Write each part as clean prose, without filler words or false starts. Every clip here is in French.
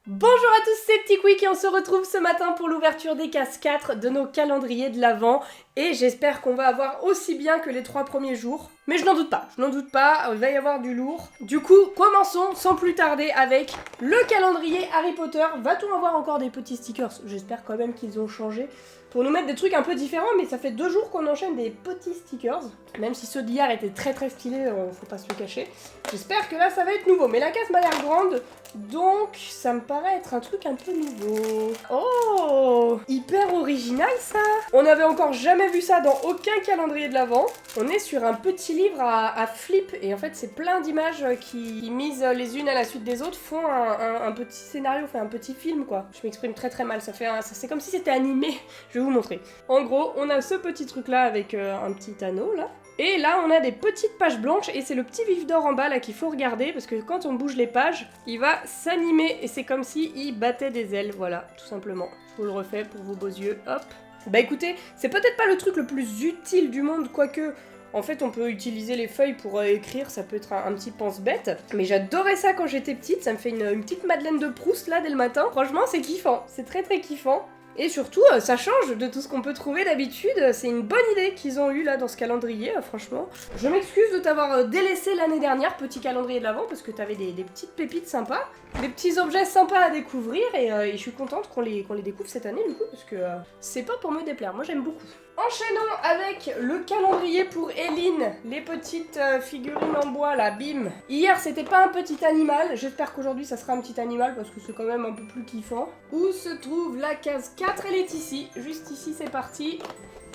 Bonjour à tous, c'est Petit Quick et on se retrouve ce matin pour l'ouverture des cases 4 de nos calendriers de l'Avent. Et j'espère qu'on va avoir aussi bien que les 3 premiers jours. Mais je n'en doute pas, il va y avoir du lourd. Du coup, commençons sans plus tarder avec le calendrier Harry Potter. Va-t-on avoir encore des petits stickers? J'espère quand même qu'ils ont changé pour nous mettre des trucs un peu différents, mais ça fait 2 jours qu'on enchaîne des petits stickers. Même si ceux d'hier étaient très stylés, faut pas se le cacher. J'espère que là ça va être nouveau, mais la case m'a l'air grande, donc ça me paraît être un truc un peu nouveau. Oh, hyper original ça. On n'avait encore jamais vu ça dans aucun calendrier de l'Avent. On est sur un petit livre à flip, et en fait c'est plein d'images qui mises les unes à la suite des autres font un petit scénario, un petit film quoi. Je m'exprime très mal, c'est comme si c'était animé. Je vais vous montrer. En gros, on a ce petit truc là avec un petit anneau là. Et là, on a des petites pages blanches et c'est le petit vif d'or en bas là qu'il faut regarder parce que quand on bouge les pages, il va s'animer et c'est comme si il battait des ailes, voilà, tout simplement. Je vous le refais pour vos beaux yeux, hop. Bah écoutez, c'est peut-être pas le truc le plus utile du monde, quoique... En fait, on peut utiliser les feuilles pour écrire, ça peut être un petit pense-bête. Mais j'adorais ça quand j'étais petite, ça me fait une petite Madeleine de Proust là dès le matin. Franchement, c'est kiffant, c'est très kiffant. Et surtout, ça change de tout ce qu'on peut trouver d'habitude, c'est une bonne idée qu'ils ont eu là dans ce calendrier, franchement. Je m'excuse de t'avoir délaissé l'année dernière, petit calendrier de l'Avent, parce que t'avais des petites pépites sympas, des petits objets sympas à découvrir, et je suis contente qu'on les découvre cette année du coup, parce que c'est pas pour me déplaire, moi j'aime beaucoup. Enchaînons avec le calendrier pour Eline, les petites figurines en bois là, bim. Hier c'était pas un petit animal, j'espère qu'aujourd'hui ça sera un petit animal parce que c'est quand même un peu plus kiffant. Où se trouve la case 4? Elle est ici, juste ici, c'est parti.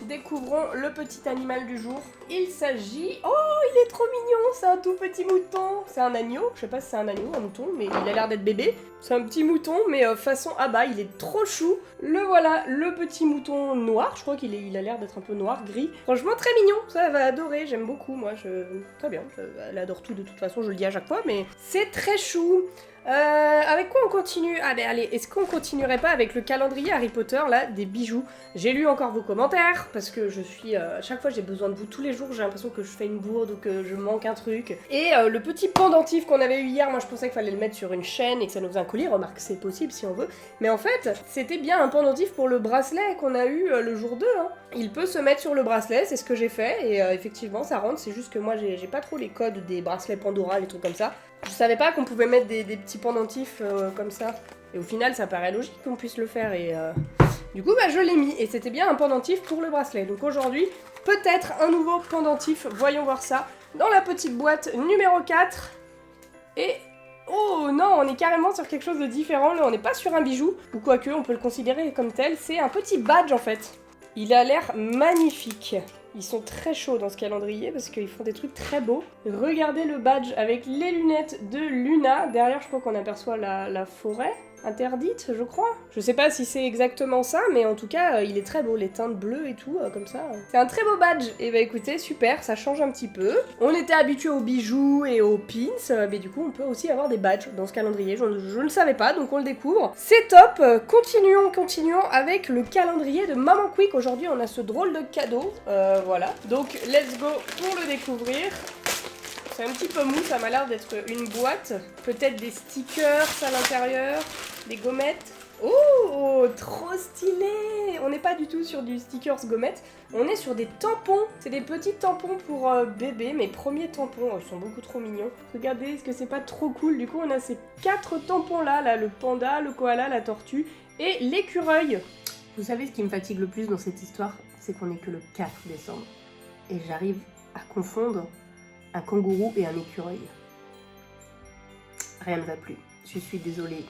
Découvrons le petit animal du jour. Il s'agit... Oh, il est trop mignon, c'est un tout petit mouton. C'est un agneau, je sais pas si c'est un agneau, un mouton, mais il a l'air d'être bébé. C'est un petit mouton, mais façon abat, il est trop chou. Le voilà, le petit mouton noir, je crois qu'il a l'air d'être un peu noir, gris. Franchement, très mignon, ça elle va adorer, j'aime beaucoup, moi, très bien. Elle adore tout de toute façon, je le dis à chaque fois, mais c'est très chou. Avec quoi on continue? Ah ben allez, est-ce qu'on continuerait pas avec le calendrier Harry Potter là, des bijoux? J'ai lu encore vos commentaires, parce que je suis... à chaque fois j'ai besoin de vous tous les jours, j'ai l'impression que je fais une bourde ou que je manque un truc. Et le petit pendentif qu'on avait eu hier, moi je pensais qu'il fallait le mettre sur une chaîne et que ça nous faisait un collier, remarque c'est possible si on veut. Mais en fait, c'était bien un pendentif pour le bracelet qu'on a eu le jour 2. Hein. Il peut se mettre sur le bracelet, c'est ce que j'ai fait, et effectivement ça rentre, c'est juste que moi j'ai pas trop les codes des bracelets Pandora, les trucs comme ça. Je savais pas qu'on pouvait mettre des petits pendentifs comme ça. Et au final, ça paraît logique qu'on puisse le faire. Et du coup, bah, je l'ai mis. Et c'était bien un pendentif pour le bracelet. Donc aujourd'hui, peut-être un nouveau pendentif. Voyons voir ça. Dans la petite boîte numéro 4. Et... Oh non, on est carrément sur quelque chose de différent. Là, on n'est pas sur un bijou. Ou quoique, on peut le considérer comme tel. C'est un petit badge en fait. Il a l'air magnifique. Ils sont très chauds dans ce calendrier parce qu'ils font des trucs très beaux. Regardez le badge avec les lunettes de Luna. Derrière, je crois qu'on aperçoit la forêt interdite, je crois. Je sais pas si c'est exactement ça, mais en tout cas, il est très beau. Les teintes bleues et tout, comme ça. C'est un très beau badge. Et bah écoutez, super, ça change un petit peu. On était habitués aux bijoux et aux pins, mais du coup, on peut aussi avoir des badges dans ce calendrier. Je ne le savais pas, donc on le découvre. C'est top. Continuons avec le calendrier de Maman Quick. Aujourd'hui, on a ce drôle de cadeau. Voilà. Donc, let's go pour le découvrir. C'est un petit peu mou, ça m'a l'air d'être une boîte. Peut-être des stickers à l'intérieur, des gommettes. Oh, trop stylé! On n'est pas du tout sur du stickers gommettes, on est sur des tampons. C'est des petits tampons pour bébé, mes premiers tampons. Oh, ils sont beaucoup trop mignons. Regardez, est-ce que c'est pas trop cool? Du coup, on a ces 4 tampons là, le panda, le koala, la tortue et l'écureuil. Vous savez ce qui me fatigue le plus dans cette histoire? C'est qu'on n'est que le 4 décembre. Et j'arrive à confondre un kangourou et un écureuil. Rien ne va plus. Je suis désolée.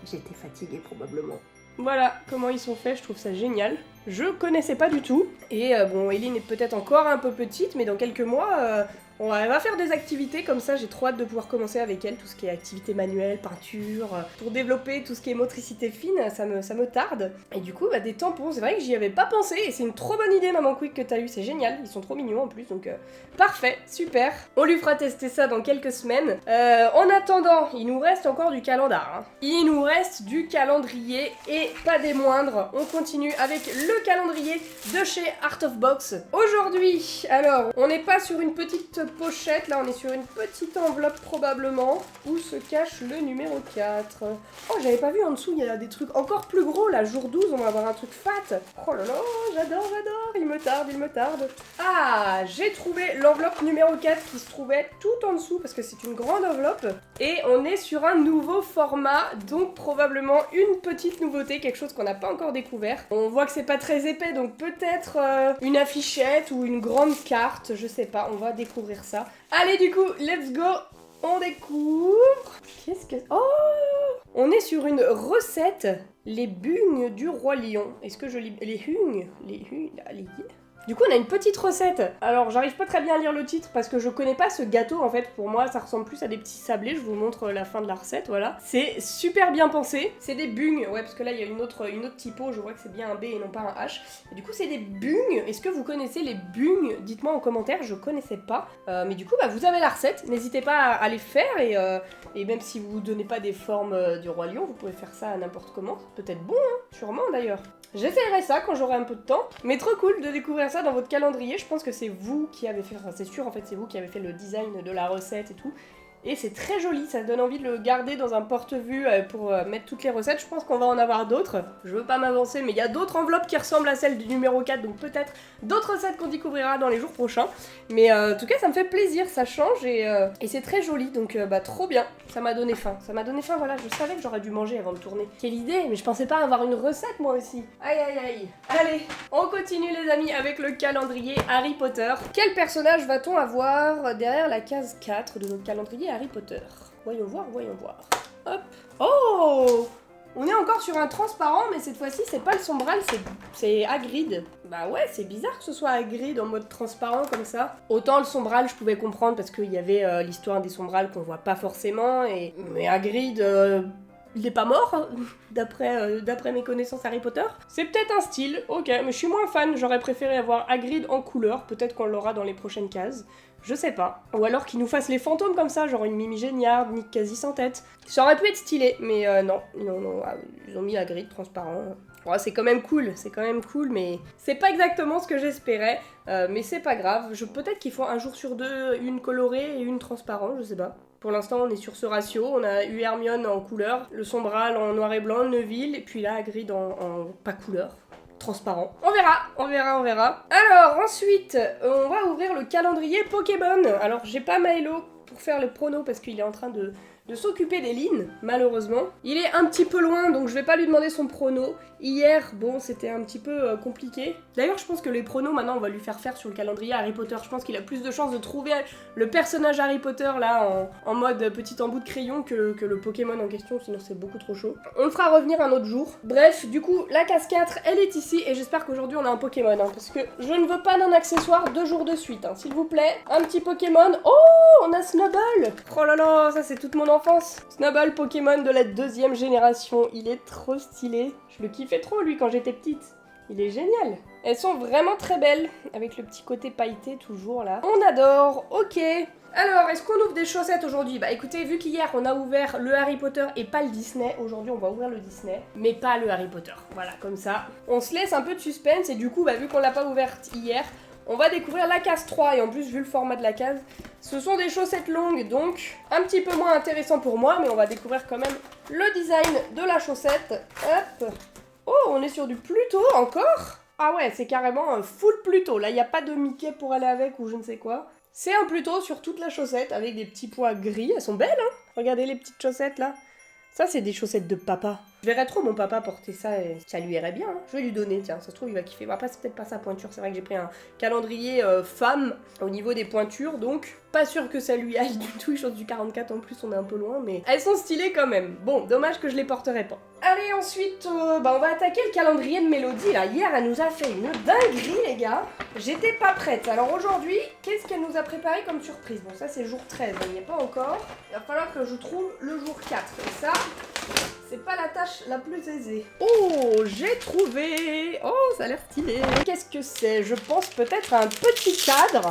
J'étais fatiguée probablement. Voilà comment ils sont faits, je trouve ça génial. Je connaissais pas du tout. Et bon, Eline est peut-être encore un peu petite, mais dans quelques mois, elle va faire des activités comme ça. J'ai trop hâte de pouvoir commencer avec elle, tout ce qui est activité manuelle, peinture, pour développer tout ce qui est motricité fine, ça me tarde. Et du coup, bah, des tampons, c'est vrai que j'y avais pas pensé, et c'est une trop bonne idée, Maman Quick, que t'as eu, c'est génial. Ils sont trop mignons en plus, donc parfait, super. On lui fera tester ça dans quelques semaines. En attendant, il nous reste encore du calendar. Hein. Il nous reste du calendrier, et pas des moindres. On continue avec le calendrier de chez Art of Box. Aujourd'hui, alors, on n'est pas sur une petite pochette. Là, on est sur une petite enveloppe probablement où se cache le numéro 4. Oh, j'avais pas vu en dessous, il y a des trucs encore plus gros. Là, jour 12, on va avoir un truc fat. Oh là là, j'adore, j'adore. Il me tarde, il me tarde. Ah, j'ai trouvé l'enveloppe numéro 4 qui se trouvait tout en dessous parce que c'est une grande enveloppe. Et on est sur un nouveau format, donc probablement une petite nouveauté, quelque chose qu'on n'a pas encore découvert. On voit que c'est pas très épais, donc peut-être une affichette ou une grande carte, je sais pas, on va découvrir ça. Allez du coup, let's go, on découvre. Qu'est-ce que... Oh, on est sur une recette, les bugnes du roi lion. Est-ce que je lis... Les hugnes. Du coup, on a une petite recette. Alors, j'arrive pas très bien à lire le titre parce que je connais pas ce gâteau. En fait, pour moi, ça ressemble plus à des petits sablés. Je vous montre la fin de la recette, voilà. C'est super bien pensé. C'est des bugnes. Ouais, parce que là, il y a une autre typo. Je vois que c'est bien un B et non pas un H. Et du coup, c'est des bugnes. Est-ce que vous connaissez les bugnes? Dites-moi en commentaire. Je connaissais pas. Mais du coup, bah, vous avez la recette. N'hésitez pas à les faire. Et même si vous donnez pas des formes du roi lion, vous pouvez faire ça à n'importe comment. Peut-être bon, hein. Sûrement d'ailleurs. J'essaierai ça quand j'aurai un peu de temps, mais trop cool de découvrir ça dans votre calendrier. Je pense que c'est vous qui avez fait, enfin c'est sûr en fait, c'est vous qui avez fait le design de la recette et tout. Et c'est très joli, ça donne envie de le garder dans un porte-vue pour mettre toutes les recettes. Je pense qu'on va en avoir d'autres. Je veux pas m'avancer, mais il y a d'autres enveloppes qui ressemblent à celle du numéro 4, donc peut-être d'autres recettes qu'on découvrira dans les jours prochains. Mais en tout cas, ça me fait plaisir, ça change et c'est très joli, donc bah trop bien. Ça m'a donné faim, voilà, je savais que j'aurais dû manger avant de tourner. Quelle idée, mais je pensais pas avoir une recette moi aussi. Aïe aïe aïe. Allez, on continue les amis avec le calendrier Harry Potter. Quel personnage va-t-on avoir derrière la case 4 de notre calendrier Harry Potter? Voyons voir, voyons voir. Hop. Oh! On est encore sur un transparent, mais cette fois-ci, c'est pas le Sombral, c'est Hagrid. Bah ouais, c'est bizarre que ce soit Hagrid en mode transparent comme ça. Autant le Sombral, je pouvais comprendre parce qu'il y avait l'histoire des Sombrals qu'on voit pas forcément, mais Hagrid... il est pas mort, hein, d'après mes connaissances Harry Potter. C'est peut-être un style, ok, mais je suis moins fan. J'aurais préféré avoir Hagrid en couleur. Peut-être qu'on l'aura dans les prochaines cases. Je sais pas. Ou alors qu'ils nous fassent les fantômes comme ça, genre une Mimi Géniard, Nick quasi sans tête. Ça aurait pu être stylé, mais non, ils ont mis Hagrid transparent. Ouais, c'est quand même cool, mais c'est pas exactement ce que j'espérais. Mais c'est pas grave. Peut-être qu'ils font un jour sur deux une colorée et une transparente, je sais pas. Pour l'instant, on est sur ce ratio. On a eu Hermione en couleur, le Sombral en noir et blanc, Neville, et puis là, Hagrid en pas couleur, transparent. On verra. Alors, ensuite, on va ouvrir le calendrier Pokémon. Alors, j'ai pas Maëlo pour faire le prono parce qu'il est en train de s'occuper des lignes, malheureusement. Il est un petit peu loin, donc je vais pas lui demander son prono. Hier, bon, c'était un petit peu compliqué. D'ailleurs, je pense que les pronos, maintenant, on va lui faire sur le calendrier Harry Potter. Je pense qu'il a plus de chances de trouver le personnage Harry Potter, là, en mode petit embout de crayon que le Pokémon en question, sinon c'est beaucoup trop chaud. On le fera revenir un autre jour. Bref, du coup, la case 4, elle est ici, et j'espère qu'aujourd'hui, on a un Pokémon, hein, parce que je ne veux pas d'un accessoire 2 jours de suite, hein, s'il vous plaît. Un petit Pokémon. Oh, on a Snubbull. Oh là là, ça, c'est toute mon enfance. Snubbull, Pokémon de la 2e génération. Il est trop stylé. Je le kiffais trop, lui, quand j'étais petite. Il est génial. Elles sont vraiment très belles, avec le petit côté pailleté, toujours, là. On adore. Ok. Alors, est-ce qu'on ouvre des chaussettes aujourd'hui? Bah écoutez, vu qu'hier, on a ouvert le Harry Potter et pas le Disney, aujourd'hui, on va ouvrir le Disney, mais pas le Harry Potter. Voilà, comme ça. On se laisse un peu de suspense, et du coup, bah vu qu'on l'a pas ouverte hier, on va découvrir la case 3, et en plus, vu le format de la case, ce sont des chaussettes longues, donc un petit peu moins intéressant pour moi, mais on va découvrir quand même le design de la chaussette. Hop. Oh, on est sur du Pluto encore? Ah ouais, c'est carrément un full Pluto. Là, il n'y a pas de Mickey pour aller avec ou je ne sais quoi. C'est un Pluto sur toute la chaussette avec des petits pois gris. Elles sont belles, hein? Regardez les petites chaussettes, là. Ça, c'est des chaussettes de papa. Je verrais trop mon papa porter ça et ça lui irait bien. Hein. Je vais lui donner, tiens, ça se trouve, il va kiffer. Bon, après, c'est peut-être pas sa pointure. C'est vrai que j'ai pris un calendrier femme au niveau des pointures, donc pas sûr que ça lui aille du tout. Chose du 44 en plus, on est un peu loin, mais elles sont stylées quand même. Bon, dommage que je les porterai pas. Allez, ensuite, on va attaquer le calendrier de Mélodie, là. Hier, elle nous a fait une dinguerie, les gars. J'étais pas prête. Alors aujourd'hui, qu'est-ce qu'elle nous a préparé comme surprise? Bon, ça, c'est jour 13, il n'y est pas encore. Il va falloir que je trouve le jour 4. Et ça... c'est pas la tâche la plus aisée. Oh, j'ai trouvé. Oh, ça a l'air stylé. Qu'est-ce que c'est? Je pense peut-être à un petit cadre.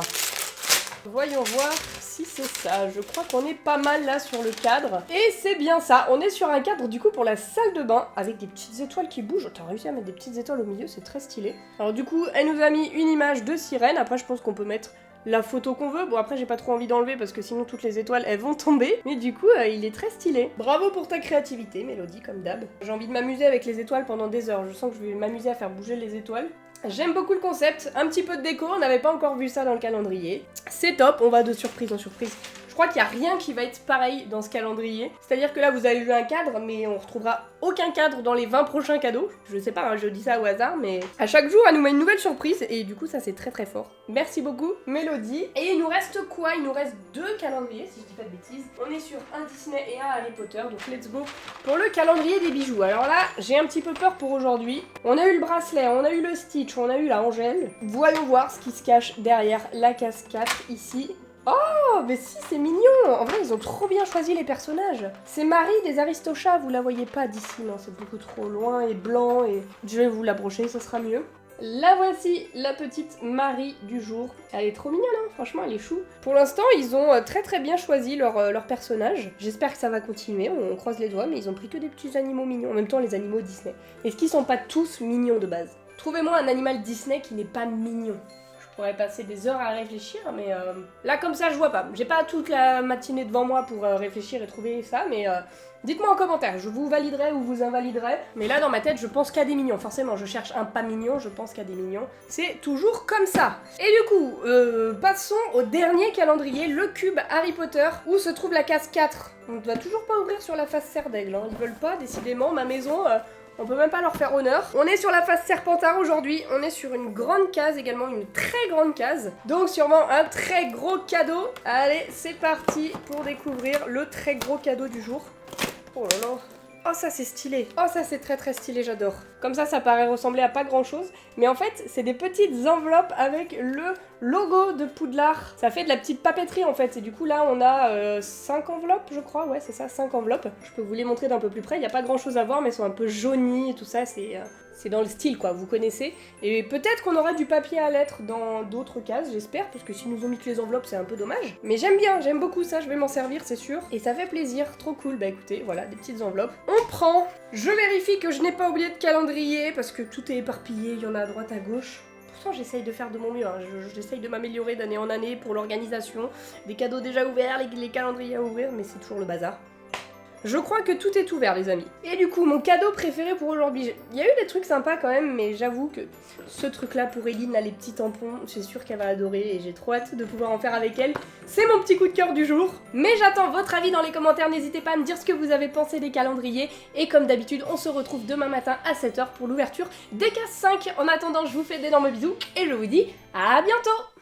Voyons voir si c'est ça. Je crois qu'on est pas mal là sur le cadre. Et c'est bien ça. On est sur un cadre du coup pour la salle de bain avec des petites étoiles qui bougent. T'as réussi à mettre des petites étoiles au milieu, c'est très stylé. Alors du coup, elle nous a mis une image de sirène. Après, je pense qu'on peut mettre la photo qu'on veut. Bon après j'ai pas trop envie d'enlever parce que sinon toutes les étoiles elles vont tomber. Mais du coup il est très stylé. Bravo pour ta créativité Mélodie comme d'hab. J'ai envie de m'amuser avec les étoiles pendant des heures. Je sens que je vais m'amuser à faire bouger les étoiles. J'aime beaucoup le concept, un petit peu de déco, on n'avait pas encore vu ça dans le calendrier. C'est top, on va de surprise en surprise. Je crois qu'il n'y a rien qui va être pareil dans ce calendrier. C'est-à-dire que là vous avez vu un cadre, mais on retrouvera aucun cadre dans les 20 prochains cadeaux. Je sais pas, hein, je dis ça au hasard, mais à chaque jour elle nous met une nouvelle surprise et du coup ça c'est très très fort. Merci beaucoup Mélodie. Et il nous reste quoi? Il nous reste 2 calendriers si je dis pas de bêtises. On est sur un Disney et un Harry Potter, donc let's go pour le calendrier des bijoux. Alors là j'ai un petit peu peur pour aujourd'hui. On a eu le bracelet, on a eu le Stitch, on a eu la Angèle. Voyons voir ce qui se cache derrière la case 4 ici. Oh, mais si, c'est mignon! En vrai, ils ont trop bien choisi les personnages. C'est Marie des Aristochats, vous la voyez pas d'ici, non, c'est beaucoup trop loin et blanc et... Je vais vous l'approcher, ça sera mieux. La voici, la petite Marie du jour. Elle est trop mignonne, hein, franchement, elle est chou. Pour l'instant, ils ont très très bien choisi leur personnage. J'espère que ça va continuer, on croise les doigts, mais ils ont pris que des petits animaux mignons. En même temps, les animaux Disney. Est-ce qu'ils sont pas tous mignons de base? Trouvez-moi un animal Disney qui n'est pas mignon. Je pourrais passer des heures à réfléchir, mais là comme ça je vois pas. J'ai pas toute la matinée devant moi pour réfléchir et trouver ça, mais dites-moi en commentaire, je vous validerai ou vous invaliderai. Mais là dans ma tête je pense qu'à des mignons, forcément je cherche un pas mignon, je pense qu'à des mignons. C'est toujours comme ça. Et du coup, passons au dernier calendrier, le cube Harry Potter, où se trouve la case 4. On ne va toujours pas ouvrir sur la face serre d'aigle, hein. Ils veulent pas, décidément, ma maison... On peut même pas leur faire honneur. On est sur la face Serpentard aujourd'hui. On est sur une grande case également, une très grande case. Donc sûrement un très gros cadeau. Allez, c'est parti pour découvrir le très gros cadeau du jour. Oh là là. Oh ça c'est stylé. Oh ça c'est très très stylé, j'adore. Comme ça paraît ressembler à pas grand chose. Mais en fait c'est des petites enveloppes avec le logo de Poudlard. Ça fait de la petite papeterie en fait. Et du coup là on a 5 enveloppes je crois. Ouais c'est ça, 5 enveloppes. Je peux vous les montrer d'un peu plus près. Il n'y a pas grand chose à voir mais elles sont un peu jaunies et tout ça. C'est dans le style quoi, vous connaissez. Et peut-être qu'on aura du papier à lettres dans d'autres cases, j'espère, parce que s'ils nous ont mis que les enveloppes, c'est un peu dommage. Mais j'aime bien, j'aime beaucoup ça, je vais m'en servir, c'est sûr. Et ça fait plaisir, trop cool. Bah écoutez, voilà, des petites enveloppes. On prend. Je vérifie que je n'ai pas oublié de calendrier, parce que tout est éparpillé, il y en a à droite, à gauche. Pourtant, j'essaye de faire de mon mieux, hein. J'essaye de m'améliorer d'année en année pour l'organisation. Des cadeaux déjà ouverts, les calendriers à ouvrir, mais c'est toujours le bazar. Je crois que tout est ouvert les amis. Et du coup, mon cadeau préféré pour aujourd'hui, il y a eu des trucs sympas quand même, mais j'avoue que ce truc là pour Eline, là les petits tampons, c'est sûr qu'elle va adorer et j'ai trop hâte de pouvoir en faire avec elle. C'est mon petit coup de cœur du jour. Mais j'attends votre avis dans les commentaires, n'hésitez pas à me dire ce que vous avez pensé des calendriers. Et comme d'habitude, on se retrouve demain matin à 7h pour l'ouverture des cases 5. En attendant, je vous fais d'énormes bisous et je vous dis à bientôt!